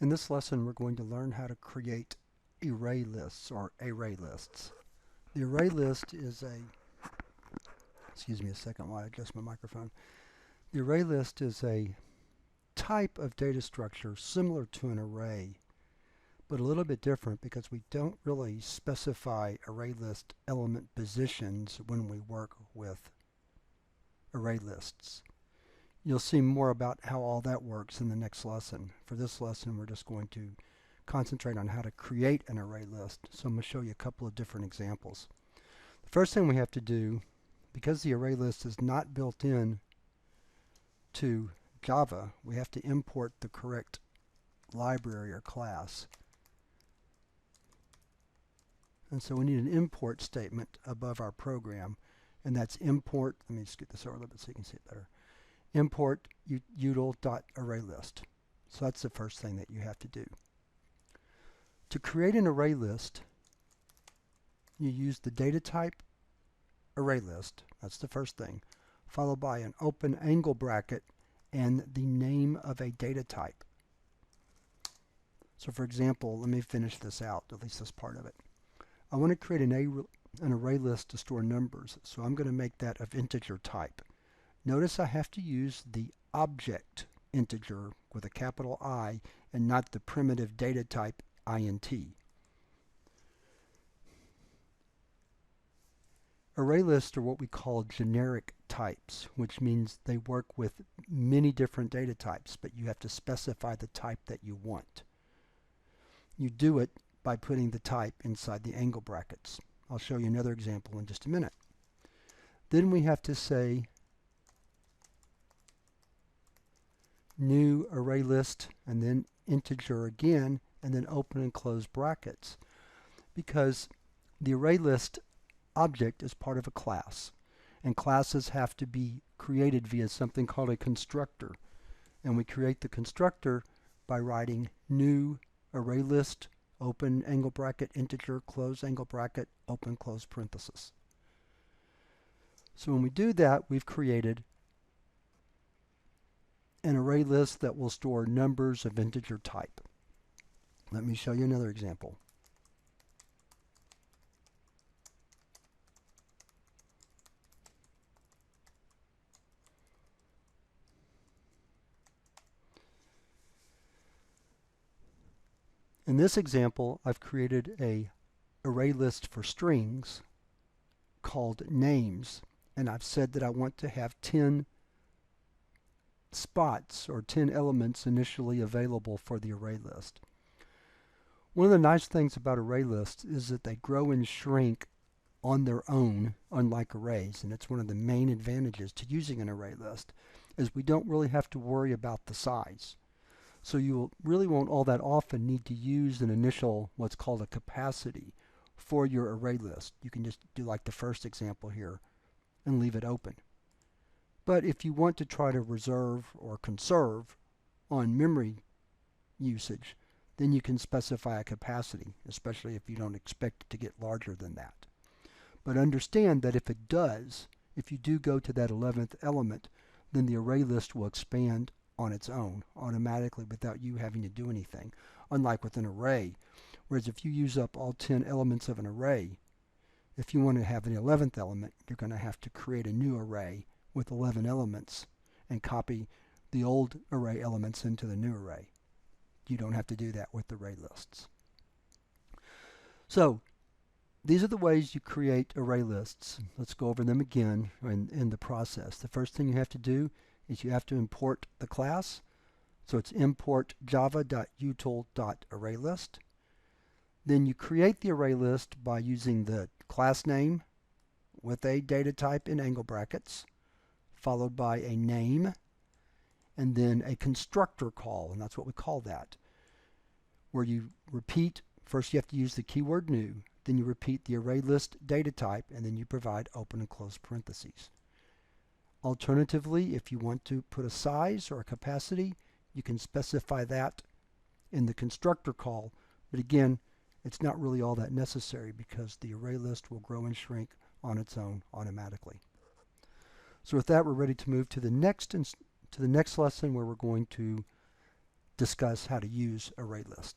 In this lesson, we're going to learn how to create array lists or array lists. The array list is excuse me a second while I adjust my microphone. The array list is a type of data structure similar to an array, but a little bit different because we don't really specify array list element positions when we work with array lists. You'll see more about how all that works in the next lesson. For this lesson, we're just going to concentrate on how to create an array list. So I'm going to show you a couple of different examples. The first thing we have to do, because the array list is not built in to Java, we have to import the correct library or class. And so we need an import statement above our program, and that's import. Let me just get this over a little bit so you can see it better. Import util.ArrayList. So that's the first thing that you have to do. To create an array list, you use the data type array list. That's the first thing, followed by an open angle bracket and the name of a data type. So for example, let me finish this out, at least this part of it. I want to create an array list to store numbers, so I'm going to make that of integer type. Notice I have to use the object integer with a capital I and not the primitive data type int. Array lists are what we call generic types, which means they work with many different data types, but you have to specify the type that you want. You do it by putting the type inside the angle brackets. I'll show you another example in just a minute. Then we have to say new array list and then integer again and then open and close brackets, because the array list object is part of a class, and classes have to be created via something called a constructor, and we create the constructor by writing new array list open angle bracket integer close angle bracket open close parenthesis. So when we do that, we've created an array list that will store numbers of integer type. Let me show you another example. In this example, I've created an array list for strings called names, and I've said that I want to have 10 spots or 10 elements initially available for the array list. One of the nice things about array lists is that they grow and shrink on their own, unlike arrays, and it's one of the main advantages to using an array list, is we don't really have to worry about the size. So you really won't all that often need to use an initial, what's called a capacity, for your array list. You can just do like the first example here and leave it open. But if you want to try to reserve or conserve on memory usage, then you can specify a capacity, especially if you don't expect it to get larger than that. But understand that if it does, if you do go to that 11th element, then the array list will expand on its own automatically without you having to do anything, unlike with an array. Whereas if you use up all 10 elements of an array, if you want to have an 11th element, you're going to have to create a new array with 11 elements and copy the old array elements into the new array. You don't have to do that with array lists. So these are the ways you create array lists. Let's go over them again in the process. The first thing you have to do is you have to import the class. So it's import java.util.ArrayList. Then you create the array list by using the class name with a data type in angle brackets, followed by a name, and then a constructor call, and that's what we call that, where you repeat. First you have to use the keyword new, then you repeat the array list data type, and then you provide open and close parentheses. Alternatively, if you want to put a size or a capacity, you can specify that in the constructor call, but again, it's not really all that necessary because the array list will grow and shrink on its own automatically. So with that, we're ready to move to the next lesson, where we're going to discuss how to use array lists.